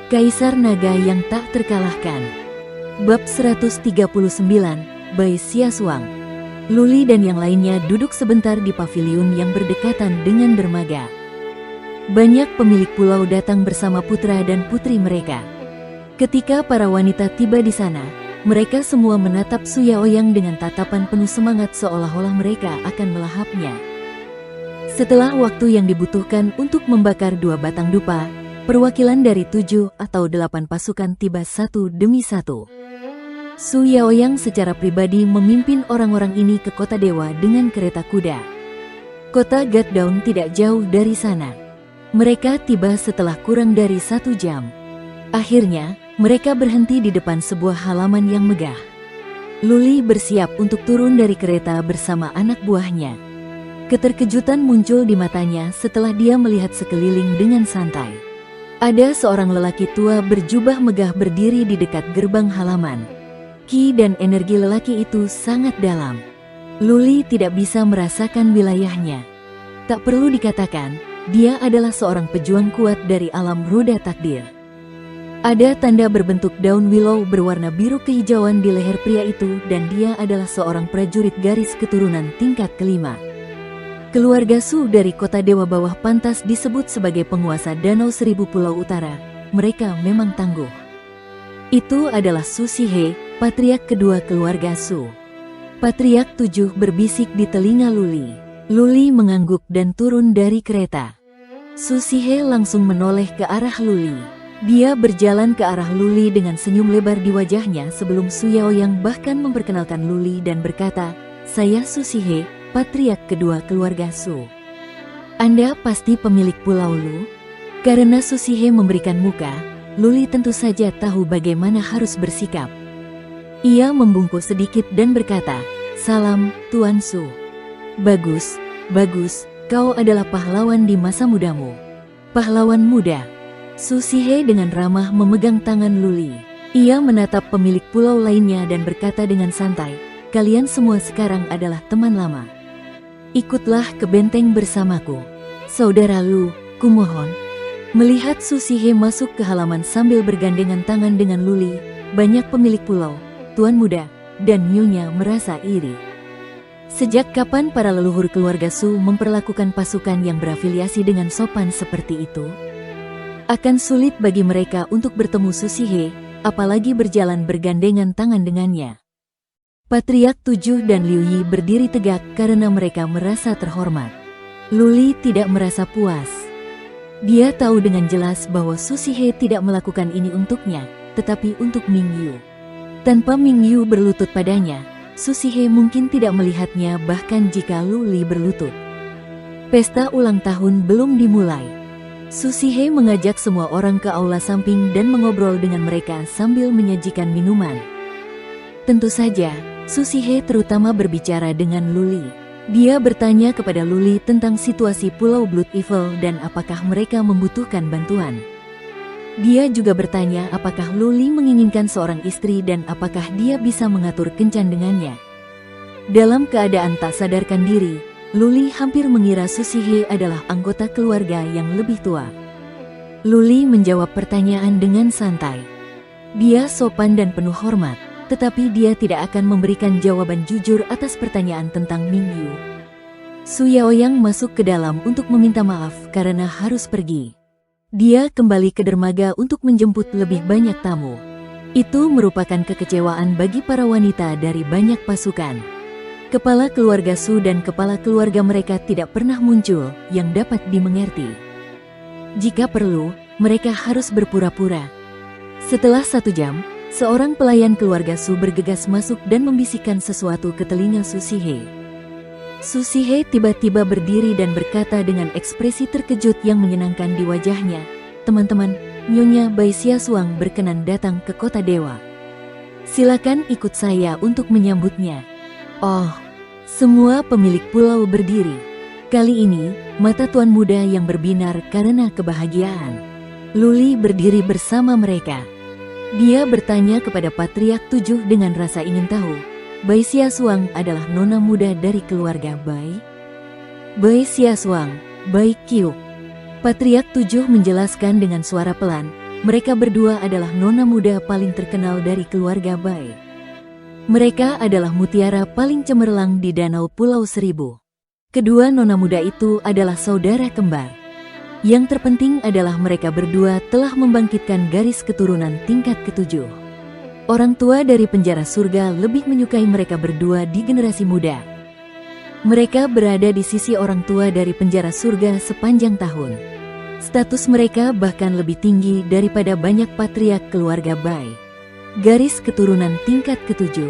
Kaisar Naga yang tak terkalahkan. Bab 139, Bai Siasuang. Luli dan yang lainnya duduk sebentar di paviliun yang berdekatan dengan dermaga. Banyak pemilik pulau datang bersama putra dan putri mereka. Ketika para wanita tiba di sana, mereka semua menatap Su Yaoyang dengan tatapan penuh semangat seolah-olah mereka akan melahapnya. Setelah waktu yang dibutuhkan untuk membakar 2 batang dupa, perwakilan dari 7 atau 8 pasukan tiba satu demi satu. Su Yaoyang secara pribadi memimpin orang-orang ini ke kota dewa dengan kereta kuda. Kota Gatdaun tidak jauh dari sana. Mereka tiba setelah kurang dari 1 jam. Akhirnya, mereka berhenti di depan sebuah halaman yang megah. Luli bersiap untuk turun dari kereta bersama anak buahnya. Keterkejutan muncul di matanya setelah dia melihat sekeliling dengan santai. Ada seorang lelaki tua berjubah megah berdiri di dekat gerbang halaman. Ki dan energi lelaki itu sangat dalam. Luli tidak bisa merasakan wilayahnya. Tak perlu dikatakan, dia adalah seorang pejuang kuat dari alam roda takdir. Ada tanda berbentuk daun willow berwarna biru kehijauan di leher pria itu dan dia adalah seorang prajurit garis keturunan tingkat kelima. Keluarga Su dari kota Dewa Bawah pantas disebut sebagai penguasa Danau Seribu Pulau Utara. Mereka memang tangguh. Itu adalah Su Shihe, patriark kedua keluarga Su. Patriark 7 berbisik di telinga Luli. Luli mengangguk dan turun dari kereta. Su Shihe langsung menoleh ke arah Luli. Dia berjalan ke arah Luli dengan senyum lebar di wajahnya sebelum Su Yaoyang bahkan memperkenalkan Luli dan berkata, "Saya Su Shihe, patriark kedua keluarga Su. Anda pasti pemilik pulau Lu?" Karena Su Shihe memberikan muka, Luli tentu saja tahu bagaimana harus bersikap. Ia membungkuk sedikit dan berkata, "Salam, Tuan Su." "Bagus, bagus, kau adalah pahlawan di masa mudamu." "Pahlawan muda." Su Shihe dengan ramah memegang tangan Luli. Ia menatap pemilik pulau lainnya dan berkata dengan santai, "Kalian semua sekarang adalah teman lama. Ikutlah ke benteng bersamaku. Saudara Lu, kumohon." Melihat Su Shihe masuk ke halaman sambil bergandengan tangan dengan Luli, banyak pemilik pulau, tuan muda, dan nyonya merasa iri. Sejak kapan para leluhur keluarga Su memperlakukan pasukan yang berafiliasi dengan sopan seperti itu? Akan sulit bagi mereka untuk bertemu Su Shihe, apalagi berjalan bergandengan tangan dengannya. Patriark 7 dan Liu Yi berdiri tegak karena mereka merasa terhormat. Luli tidak merasa puas. Dia tahu dengan jelas bahwa Su Shihe tidak melakukan ini untuknya, tetapi untuk Ming Yu. Tanpa Ming Yu berlutut padanya, Su Shihe mungkin tidak melihatnya bahkan jika Luli berlutut. Pesta ulang tahun belum dimulai. Su Shihe mengajak semua orang ke aula samping dan mengobrol dengan mereka sambil menyajikan minuman. Tentu saja, Su Shihe terutama berbicara dengan Luli. Dia bertanya kepada Luli tentang situasi Pulau Blood Evil dan apakah mereka membutuhkan bantuan. Dia juga bertanya apakah Luli menginginkan seorang istri dan apakah dia bisa mengatur kencan dengannya. Dalam keadaan tak sadarkan diri, Luli hampir mengira Su Shihe adalah anggota keluarga yang lebih tua. Luli menjawab pertanyaan dengan santai. Dia sopan dan penuh hormat, tetapi dia tidak akan memberikan jawaban jujur atas pertanyaan tentang Ming Yu. Su Yaoyang masuk ke dalam untuk meminta maaf karena harus pergi. Dia kembali ke dermaga untuk menjemput lebih banyak tamu. Itu merupakan kekecewaan bagi para wanita dari banyak pasukan. Kepala keluarga Su dan kepala keluarga mereka tidak pernah muncul yang dapat dimengerti. Jika perlu, mereka harus berpura-pura. Setelah 1 jam, seorang pelayan keluarga Su bergegas masuk dan membisikkan sesuatu ke telinga Su Shihe. Su Shihe tiba-tiba berdiri dan berkata dengan ekspresi terkejut yang menyenangkan di wajahnya, "Teman-teman, Nyonya Bai Siasuang berkenan datang ke kota dewa. Silakan ikut saya untuk menyambutnya." Oh, semua pemilik pulau berdiri. Kali ini, mata tuan muda yang berbinar karena kebahagiaan. Luli berdiri bersama mereka. Dia bertanya kepada Patriark 7 dengan rasa ingin tahu, "Bai Siasuang adalah nona muda dari keluarga Bai?" "Bai Siasuang, Bai Qiu." Patriark 7 menjelaskan dengan suara pelan, Mereka berdua adalah nona muda paling terkenal dari keluarga Bai. Mereka adalah mutiara paling cemerlang di Danau Pulau Seribu. Kedua nona muda itu adalah saudara kembar. Yang terpenting adalah mereka berdua telah membangkitkan garis keturunan tingkat ketujuh. Orang tua dari penjara surga lebih menyukai mereka berdua di generasi muda. Mereka berada di sisi orang tua dari penjara surga sepanjang tahun. Status mereka bahkan lebih tinggi daripada banyak patriark keluarga Bai. Garis keturunan tingkat ketujuh.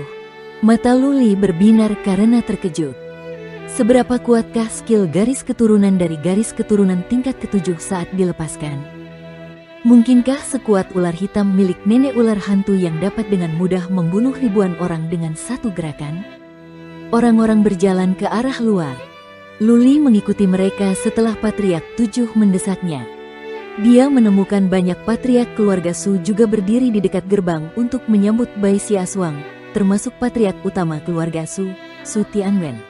Mata Luli berbinar karena terkejut. Seberapa kuatkah skill garis keturunan dari garis keturunan tingkat ketujuh saat dilepaskan? Mungkinkah sekuat ular hitam milik nenek ular hantu yang dapat dengan mudah membunuh ribuan orang dengan satu gerakan? Orang-orang berjalan ke arah luar. Luli mengikuti mereka setelah Patriark 7 mendesaknya. Dia menemukan banyak patriark keluarga Su juga berdiri di dekat gerbang untuk menyambut Bai Xiaoshuang, termasuk patriark utama keluarga Su, Su Tianwen.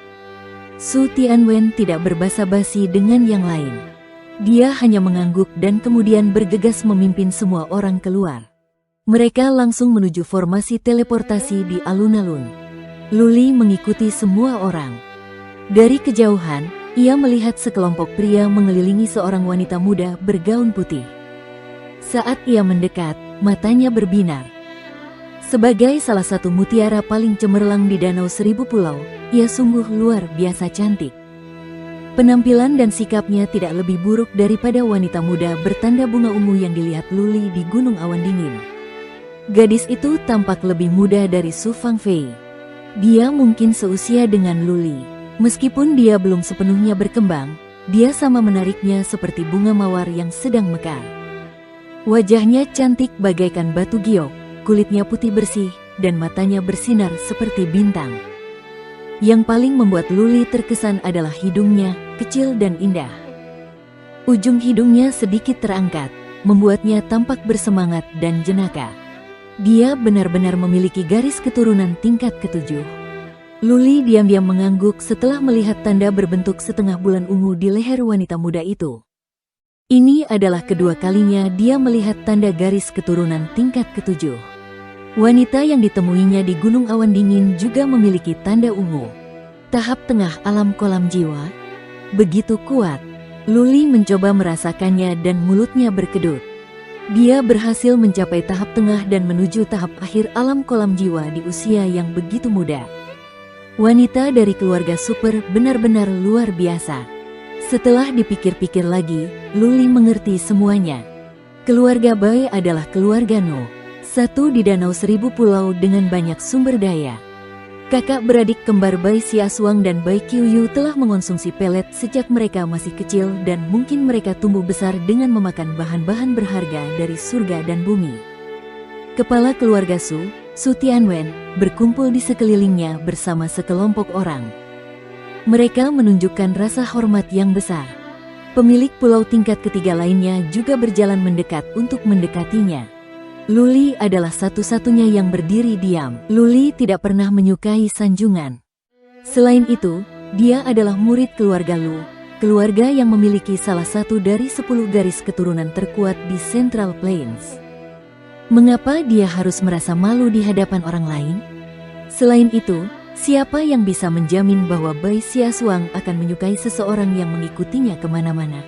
Su Tianwen tidak berbasa-basi dengan yang lain. Dia hanya mengangguk dan kemudian bergegas memimpin semua orang keluar. Mereka langsung menuju formasi teleportasi di alun-alun. Luli mengikuti semua orang. Dari kejauhan, ia melihat sekelompok pria mengelilingi seorang wanita muda bergaun putih. Saat ia mendekat, matanya berbinar. Sebagai salah satu mutiara paling cemerlang di Danau Seribu Pulau, ia sungguh luar biasa cantik. Penampilan dan sikapnya tidak lebih buruk daripada wanita muda bertanda bunga ungu yang dilihat Luli di Gunung Awan Dingin. Gadis itu tampak lebih muda dari Su Fangfei. Dia mungkin seusia dengan Luli. Meskipun dia belum sepenuhnya berkembang, dia sama menariknya seperti bunga mawar yang sedang mekar. Wajahnya cantik bagaikan batu giok. Kulitnya putih bersih, dan matanya bersinar seperti bintang. Yang paling membuat Luli terkesan adalah hidungnya, kecil dan indah. Ujung hidungnya sedikit terangkat, membuatnya tampak bersemangat dan jenaka. Dia benar-benar memiliki garis keturunan tingkat ketujuh. Luli diam-diam mengangguk setelah melihat tanda berbentuk setengah bulan ungu di leher wanita muda itu. Ini adalah kedua kalinya dia melihat tanda garis keturunan tingkat ketujuh. Wanita yang ditemuinya di Gunung Awan Dingin juga memiliki tanda ungu. Tahap tengah alam kolam jiwa. Begitu kuat. Luli mencoba merasakannya dan mulutnya berkedut. Dia berhasil mencapai tahap tengah dan menuju tahap akhir alam kolam jiwa di usia yang begitu muda. Wanita dari keluarga super benar-benar luar biasa. Setelah dipikir-pikir lagi, Luli mengerti semuanya. Keluarga Bai adalah keluarga No. Satu di Danau Seribu Pulau dengan banyak sumber daya. Kakak beradik kembar Bai Xiaoshuang dan Bai Qiuyu telah mengonsumsi pelet sejak mereka masih kecil dan mungkin mereka tumbuh besar dengan memakan bahan-bahan berharga dari surga dan bumi. Kepala keluarga Su, Su Tianwen, berkumpul di sekelilingnya bersama sekelompok orang. Mereka menunjukkan rasa hormat yang besar. Pemilik pulau tingkat ketiga lainnya juga berjalan mendekat untuk mendekatinya. Luli adalah satu-satunya yang berdiri diam. Luli tidak pernah menyukai sanjungan. Selain itu, dia adalah murid keluarga Lu, keluarga yang memiliki salah satu dari 10 garis keturunan terkuat di Central Plains. Mengapa dia harus merasa malu di hadapan orang lain? Selain itu, siapa yang bisa menjamin bahwa Bai Xiaoshuang akan menyukai seseorang yang mengikutinya kemana-mana?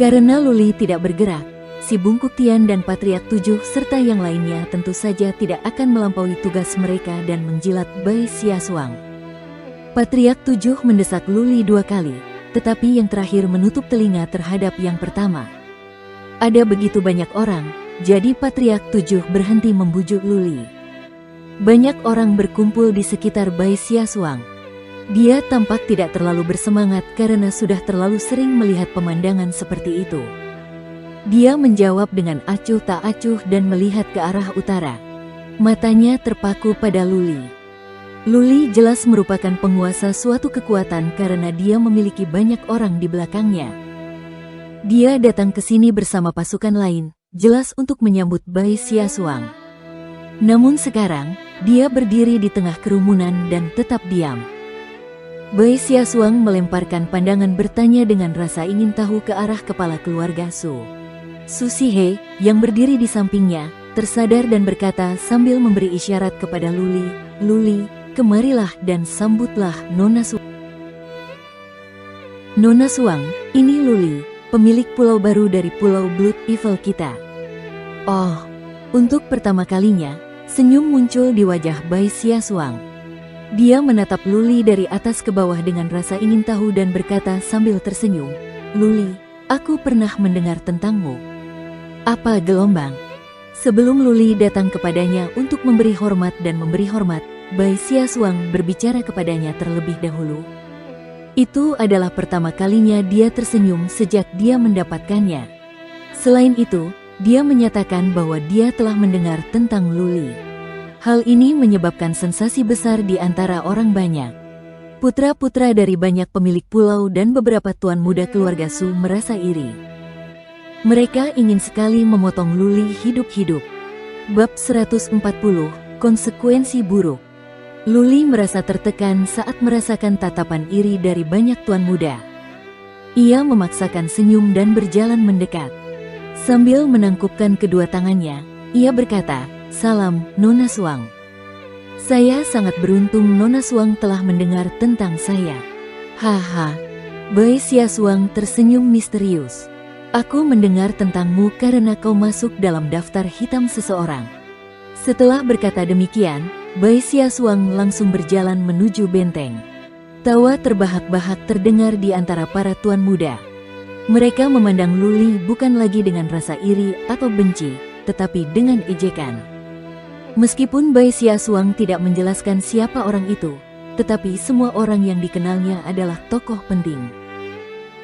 Karena Luli tidak bergerak, si Bungkuk Tian dan Patriark 7 serta yang lainnya tentu saja tidak akan melampaui tugas mereka dan menjilat Bai Xiaoshuang. Patriark 7 mendesak Luli 2 kali, tetapi yang terakhir menutup telinga terhadap yang pertama. Ada begitu banyak orang, jadi Patriark 7 berhenti membujuk Luli. Banyak orang berkumpul di sekitar Bai Xiaoshuang. Dia tampak tidak terlalu bersemangat karena sudah terlalu sering melihat pemandangan seperti itu. Dia menjawab dengan acuh tak acuh dan melihat ke arah utara. Matanya terpaku pada Luli. Luli jelas merupakan penguasa suatu kekuatan karena dia memiliki banyak orang di belakangnya. Dia datang ke sini bersama pasukan lain, jelas untuk menyambut Bai Xiaoshuang. Namun sekarang, dia berdiri di tengah kerumunan dan tetap diam. Bai Xiaoshuang melemparkan pandangan bertanya dengan rasa ingin tahu ke arah kepala keluarga Su. Su Shihe, yang berdiri di sampingnya, tersadar dan berkata sambil memberi isyarat kepada Luli, "Luli, kemarilah dan sambutlah Nona Suang." "Nona Suang, ini Luli, pemilik pulau baru dari Pulau Blood Evil kita." Oh, untuk pertama kalinya, senyum muncul di wajah Bai Xia Suang. Dia menatap Luli dari atas ke bawah dengan rasa ingin tahu dan berkata sambil tersenyum, "Luli, aku pernah mendengar tentangmu." "Apa gelombang?" Sebelum Luli datang kepadanya untuk memberi hormat dan memberi hormat, Bai Xia Suang berbicara kepadanya terlebih dahulu. Itu adalah pertama kalinya dia tersenyum sejak dia mendapatkannya. Selain itu, dia menyatakan bahwa dia telah mendengar tentang Luli. Hal ini menyebabkan sensasi besar di antara orang banyak. Putra-putra dari banyak pemilik pulau dan beberapa tuan muda keluarga Su merasa iri. Mereka ingin sekali memotong Luli hidup-hidup. Bab 140, Konsekuensi Buruk. Luli merasa tertekan saat merasakan tatapan iri dari banyak tuan muda. Ia memaksakan senyum dan berjalan mendekat. Sambil menangkupkan kedua tangannya, ia berkata, "Salam, Nona Suang. Saya sangat beruntung Nona Suang telah mendengar tentang saya." "Haha." Bai Xia Suang tersenyum misterius. "Aku mendengar tentangmu karena kau masuk dalam daftar hitam seseorang." Setelah berkata demikian, Bai Xia Suang langsung berjalan menuju benteng. Tawa terbahak-bahak terdengar di antara para tuan muda. Mereka memandang Luli bukan lagi dengan rasa iri atau benci, tetapi dengan ejekan. Meskipun Bai Xia Suang tidak menjelaskan siapa orang itu, tetapi semua orang yang dikenalnya adalah tokoh penting.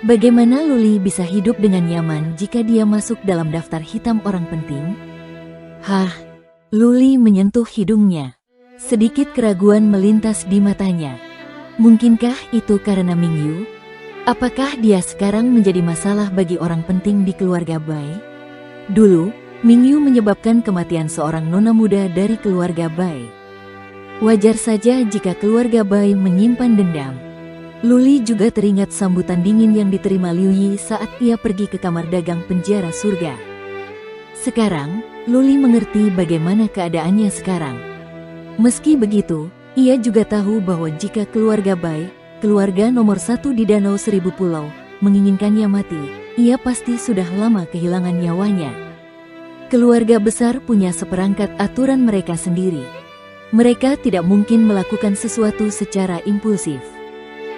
Bagaimana Luli bisa hidup dengan nyaman jika dia masuk dalam daftar hitam orang penting? Hah? Luli menyentuh hidungnya. Sedikit keraguan melintas di matanya. Mungkinkah itu karena Mingyu? Apakah dia sekarang menjadi masalah bagi orang penting di keluarga Bai? Dulu, Mingyu menyebabkan kematian seorang nona muda dari keluarga Bai. Wajar saja jika keluarga Bai menyimpan dendam. Luli juga teringat sambutan dingin yang diterima Liu Yi saat ia pergi ke kamar dagang penjara surga. Sekarang, Luli mengerti bagaimana keadaannya sekarang. Meski begitu, ia juga tahu bahwa jika keluarga Bai, keluarga nomor satu di Danau Seribu Pulau, menginginkannya mati, ia pasti sudah lama kehilangan nyawanya. Keluarga besar punya seperangkat aturan mereka sendiri. Mereka tidak mungkin melakukan sesuatu secara impulsif.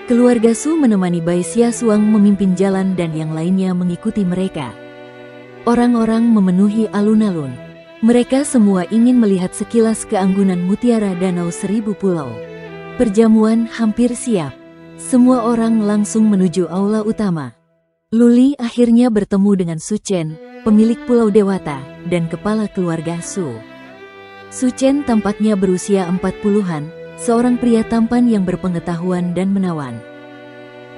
Keluarga Su menemani Bai Xia Suang memimpin jalan dan yang lainnya mengikuti mereka. Orang-orang memenuhi alun-alun. Mereka semua ingin melihat sekilas keanggunan mutiara Danau Seribu Pulau. Perjamuan hampir siap. Semua orang langsung menuju aula utama. Luli akhirnya bertemu dengan Su Chen, pemilik Pulau Dewata, dan kepala keluarga Su. Su Chen tampaknya berusia 40-an, seorang pria tampan yang berpengetahuan dan menawan.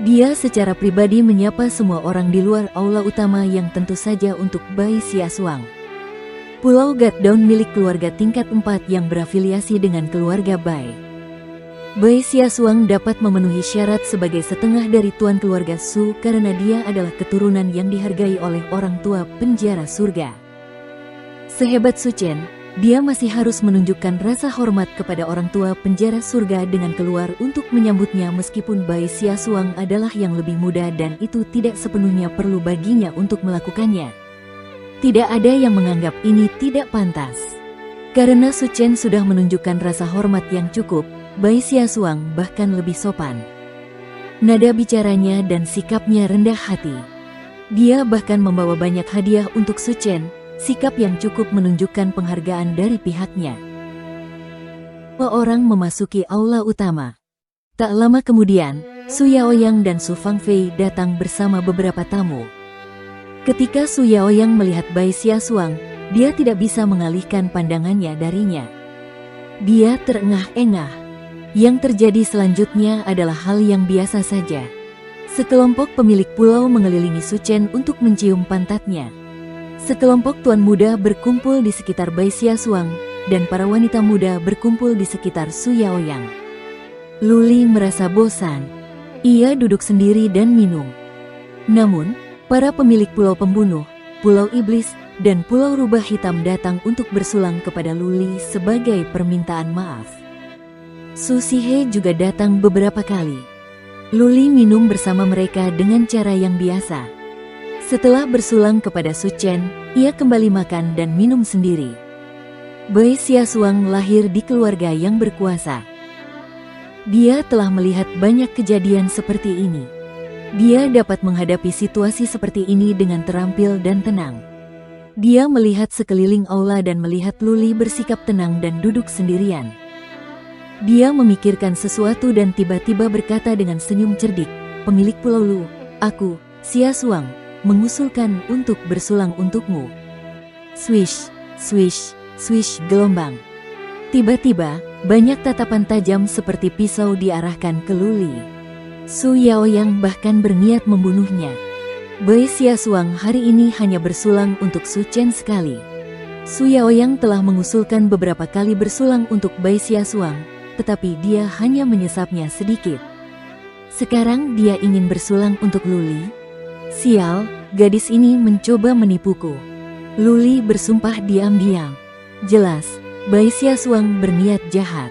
Dia secara pribadi menyapa semua orang di luar aula utama yang tentu saja untuk Bai Xia Suang. Pulau Gatdown milik keluarga tingkat 4 yang berafiliasi dengan keluarga Bai. Bai Xia Suang dapat memenuhi syarat sebagai setengah dari tuan keluarga Su karena dia adalah keturunan yang dihargai oleh orang tua penjara surga. Sehebat Su Chen, dia masih harus menunjukkan rasa hormat kepada orang tua penjara surga dengan keluar untuk menyambutnya meskipun Bai Xia Suang adalah yang lebih muda dan itu tidak sepenuhnya perlu baginya untuk melakukannya. Tidak ada yang menganggap ini tidak pantas. Karena Su Chen sudah menunjukkan rasa hormat yang cukup, Bai Xia Suang bahkan lebih sopan. Nada bicaranya dan sikapnya rendah hati. Dia bahkan membawa banyak hadiah untuk Su Chen, sikap yang cukup menunjukkan penghargaan dari pihaknya. Semua orang memasuki aula utama. Tak lama kemudian, Su Yaoyang dan Su Fangfei datang bersama beberapa tamu. Ketika Su Yaoyang melihat Bai Xia Suang, dia tidak bisa mengalihkan pandangannya darinya. Dia terengah-engah. Yang terjadi selanjutnya adalah hal yang biasa saja. Sekelompok pemilik pulau mengelilingi Su Chen untuk mencium pantatnya. Sekelompok tuan muda berkumpul di sekitar Bai Xia Suang, dan para wanita muda berkumpul di sekitar Su Yaoyang. Luli merasa bosan. Ia duduk sendiri dan minum. Namun, para pemilik pulau pembunuh, Pulau Iblis, dan Pulau Rubah Hitam datang untuk bersulang kepada Luli sebagai permintaan maaf. Su Shihe juga datang beberapa kali. Luli minum bersama mereka dengan cara yang biasa. Setelah bersulang kepada Su Chen, ia kembali makan dan minum sendiri. Bai Xiaosuang lahir di keluarga yang berkuasa. Dia telah melihat banyak kejadian seperti ini. Dia dapat menghadapi situasi seperti ini dengan terampil dan tenang. Dia melihat sekeliling aula dan melihat Luli bersikap tenang dan duduk sendirian. Dia memikirkan sesuatu dan tiba-tiba berkata dengan senyum cerdik, "Pemilik Pulau Lu, aku, Xiaosuang, mengusulkan untuk bersulang untukmu." Swish, swish, swish gelombang. Tiba-tiba, banyak tatapan tajam seperti pisau diarahkan ke Luli. Su Yaoyang bahkan berniat membunuhnya. Bai Xiaosuang hari ini hanya bersulang untuk Su Chen sekali. Su Yaoyang telah mengusulkan beberapa kali bersulang untuk Bai Xiaosuang, tetapi dia hanya menyesapnya sedikit. Sekarang dia ingin bersulang untuk Luli. Sial, gadis ini mencoba menipuku. Luli bersumpah diam-diam. Jelas, Bai Xiaosuang berniat jahat.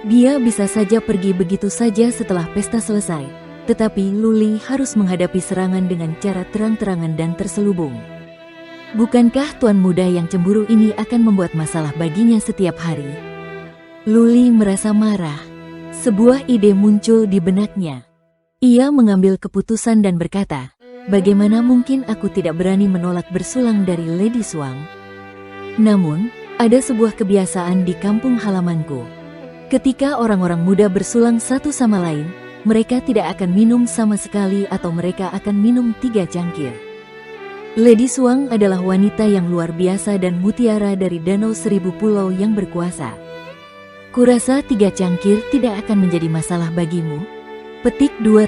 Dia bisa saja pergi begitu saja setelah pesta selesai, tetapi Luli harus menghadapi serangan dengan cara terang-terangan dan terselubung. Bukankah tuan muda yang cemburu ini akan membuat masalah baginya setiap hari? Luli merasa marah. Sebuah ide muncul di benaknya. Ia mengambil keputusan dan berkata, "Bagaimana mungkin aku tidak berani menolak bersulang dari Lady Xuang? Namun, ada sebuah kebiasaan di kampung halamanku. Ketika orang-orang muda bersulang satu sama lain, mereka tidak akan minum sama sekali atau mereka akan minum 3 cangkir. Lady Xuang adalah wanita yang luar biasa dan mutiara dari Danau Seribu Pulau yang berkuasa. Kurasa 3 cangkir tidak akan menjadi masalah bagimu." Petik 2.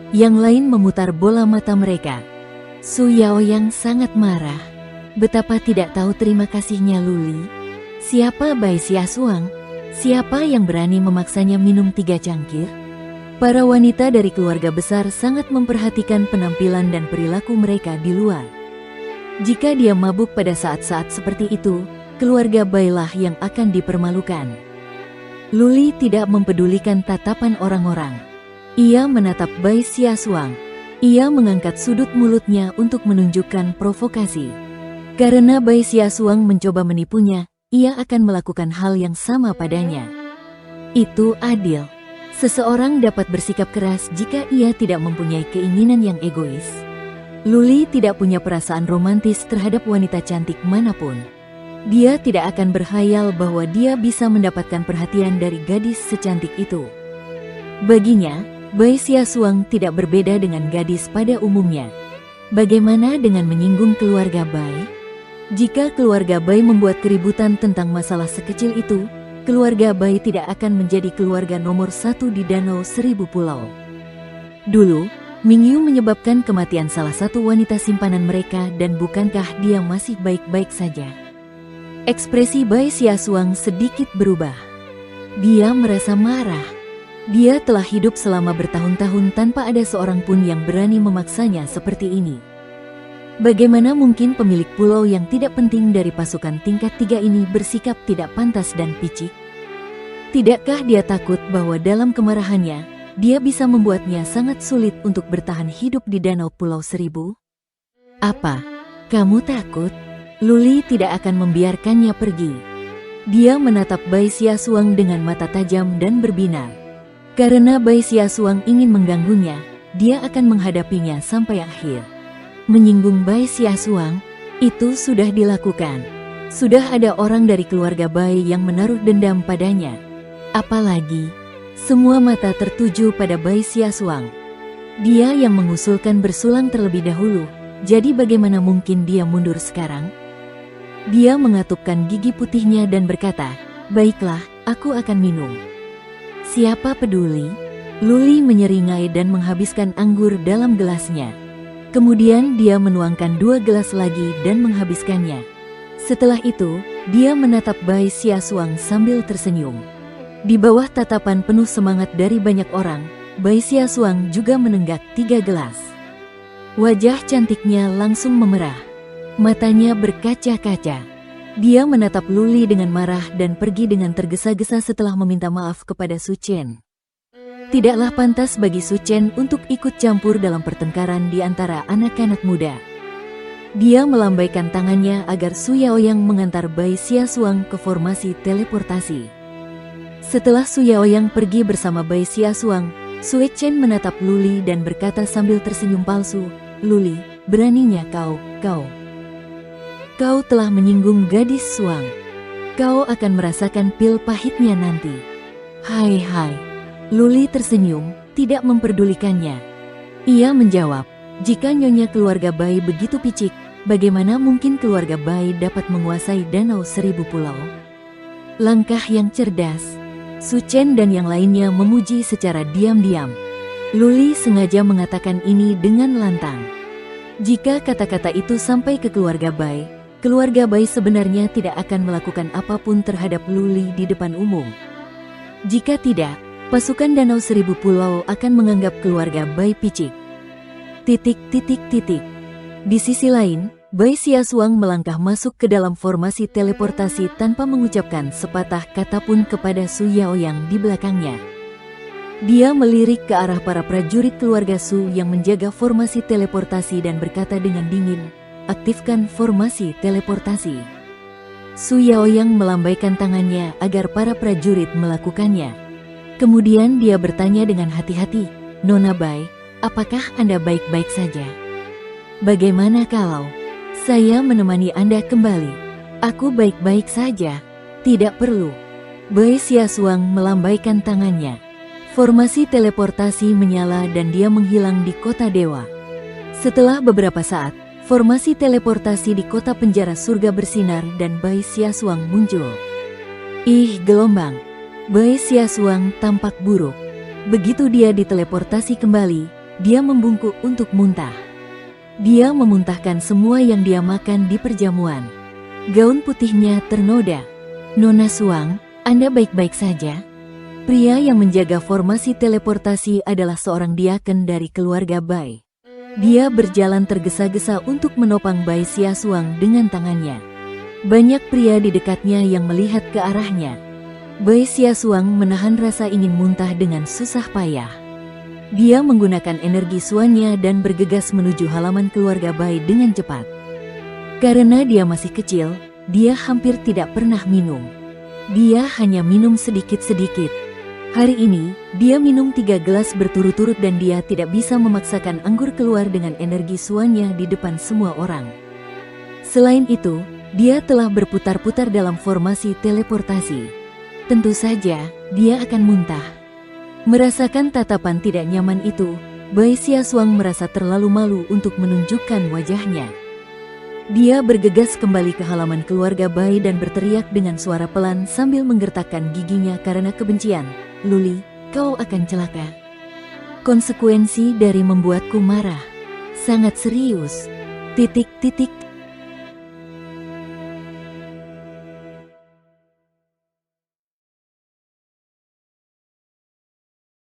Yang lain memutar bola mata mereka. Su Yaoyang sangat marah. Betapa tidak tahu terima kasihnya Luli. Siapa Bai Xiaosuang? Siapa yang berani memaksanya minum 3 cangkir? Para wanita dari keluarga besar sangat memperhatikan penampilan dan perilaku mereka di luar. Jika dia mabuk pada saat-saat seperti itu, keluarga Bai lah yang akan dipermalukan. Luli tidak mempedulikan tatapan orang-orang. Ia menatap Bai Xiaosuang. Ia mengangkat sudut mulutnya untuk menunjukkan provokasi. Karena Bai Xiaosuang mencoba menipunya, ia akan melakukan hal yang sama padanya. Itu adil. Seseorang dapat bersikap keras jika ia tidak mempunyai keinginan yang egois. Luli tidak punya perasaan romantis terhadap wanita cantik manapun. Dia tidak akan berkhayal bahwa dia bisa mendapatkan perhatian dari gadis secantik itu. Baginya, Bai Xiaosuang tidak berbeda dengan gadis pada umumnya. Bagaimana dengan menyinggung keluarga Bai? Jika keluarga Bai membuat keributan tentang masalah sekecil itu, keluarga Bai tidak akan menjadi keluarga nomor 1 di Danau Seribu Pulau. Dulu, Mingyu menyebabkan kematian salah satu wanita simpanan mereka dan bukankah dia masih baik-baik saja? Ekspresi Bai Xiaosuang sedikit berubah. Dia merasa marah. Dia telah hidup selama bertahun-tahun tanpa ada seorang pun yang berani memaksanya seperti ini. Bagaimana mungkin pemilik pulau yang tidak penting dari pasukan tingkat 3 ini bersikap tidak pantas dan picik? Tidakkah dia takut bahwa dalam kemarahannya, dia bisa membuatnya sangat sulit untuk bertahan hidup di Danau Pulau Seribu? Apa? Kamu takut? Luli tidak akan membiarkannya pergi. Dia menatap Bai Xiaosuang dengan mata tajam dan berbinar. Karena Bai Xiaosuang ingin mengganggunya, dia akan menghadapinya sampai akhir. Menyinggung Bai Xiaosuang, itu sudah dilakukan. Sudah ada orang dari keluarga Bai yang menaruh dendam padanya. Apalagi, semua mata tertuju pada Bai Xiaosuang. Dia yang mengusulkan bersulang terlebih dahulu, jadi bagaimana mungkin dia mundur sekarang? Dia mengatupkan gigi putihnya dan berkata, "Baiklah, aku akan minum." Siapa peduli? Luli menyeringai dan menghabiskan anggur dalam gelasnya. Kemudian dia menuangkan 2 gelas lagi dan menghabiskannya. Setelah itu, dia menatap Bai Xiaosuang sambil tersenyum. Di bawah tatapan penuh semangat dari banyak orang, Bai Xiaosuang juga menenggak 3 gelas. Wajah cantiknya langsung memerah. Matanya berkaca-kaca. Dia menatap Luli dengan marah dan pergi dengan tergesa-gesa setelah meminta maaf kepada Su Chen. Tidaklah pantas bagi Su Chen untuk ikut campur dalam pertengkaran di antara anak-anak muda. Dia melambaikan tangannya agar Su Yaoyang mengantar Bai Xiaosuang ke formasi teleportasi. Setelah Su Yaoyang pergi bersama Bai Xiaosuang, Su Chen menatap Luli dan berkata sambil tersenyum palsu, "Luli, beraninya kau telah menyinggung gadis Suang. Kau akan merasakan pil pahitnya nanti." Hai. Luli tersenyum, tidak memperdulikannya. Ia menjawab, "Jika nyonya keluarga Bai begitu picik, bagaimana mungkin keluarga Bai dapat menguasai Danau Seribu Pulau?" Langkah yang cerdas. Su Chen dan yang lainnya memuji secara diam-diam. Luli sengaja mengatakan ini dengan lantang. Jika kata-kata itu sampai ke keluarga Bai sebenarnya tidak akan melakukan apapun terhadap Luli di depan umum. Jika tidak, pasukan Danau Seribu Pulau akan menganggap keluarga Bai picik. ... Di sisi lain, Bai Xiaosuang melangkah masuk ke dalam formasi teleportasi tanpa mengucapkan sepatah kata pun kepada Su Yaoyang di belakangnya. Dia melirik ke arah para prajurit keluarga Su yang menjaga formasi teleportasi dan berkata dengan dingin, "Aktifkan formasi teleportasi." Su Yaoyang melambaikan tangannya agar para prajurit melakukannya. Kemudian dia bertanya dengan hati-hati, "Nona Bai, apakah Anda baik-baik saja? Bagaimana kalau saya menemani Anda kembali?" "Aku baik-baik saja, tidak perlu." Bai Xiaosuang melambaikan tangannya. Formasi teleportasi menyala dan dia menghilang di kota dewa. Setelah beberapa saat, formasi teleportasi di kota penjara surga bersinar dan Bai Xiaosuang muncul. Ih, gelombang. Bai Xiaosuang tampak buruk. Begitu dia diteleportasi kembali, dia membungkuk untuk muntah. Dia memuntahkan semua yang dia makan di perjamuan. Gaun putihnya ternoda. "Nona Suang, Anda baik-baik saja?" Pria yang menjaga formasi teleportasi adalah seorang diaken dari keluarga Bai. Dia berjalan tergesa-gesa untuk menopang Bai Xiaosuang dengan tangannya. Banyak pria di dekatnya yang melihat ke arahnya. Bai Xiaosuang menahan rasa ingin muntah dengan susah payah. Dia menggunakan energi suannya dan bergegas menuju halaman keluarga Bai dengan cepat. Karena dia masih kecil, dia hampir tidak pernah minum. Dia hanya minum sedikit-sedikit. Hari ini, dia minum 3 gelas berturut-turut dan dia tidak bisa memaksakan anggur keluar dengan energi suannya di depan semua orang. Selain itu, dia telah berputar-putar dalam formasi teleportasi. Tentu saja, dia akan muntah. Merasakan tatapan tidak nyaman itu, Bai Xiaosuang merasa terlalu malu untuk menunjukkan wajahnya. Dia bergegas kembali ke halaman keluarga Bai dan berteriak dengan suara pelan sambil menggertakkan giginya karena kebencian, "Luli, kau akan celaka. Konsekuensi dari membuatku marah sangat serius."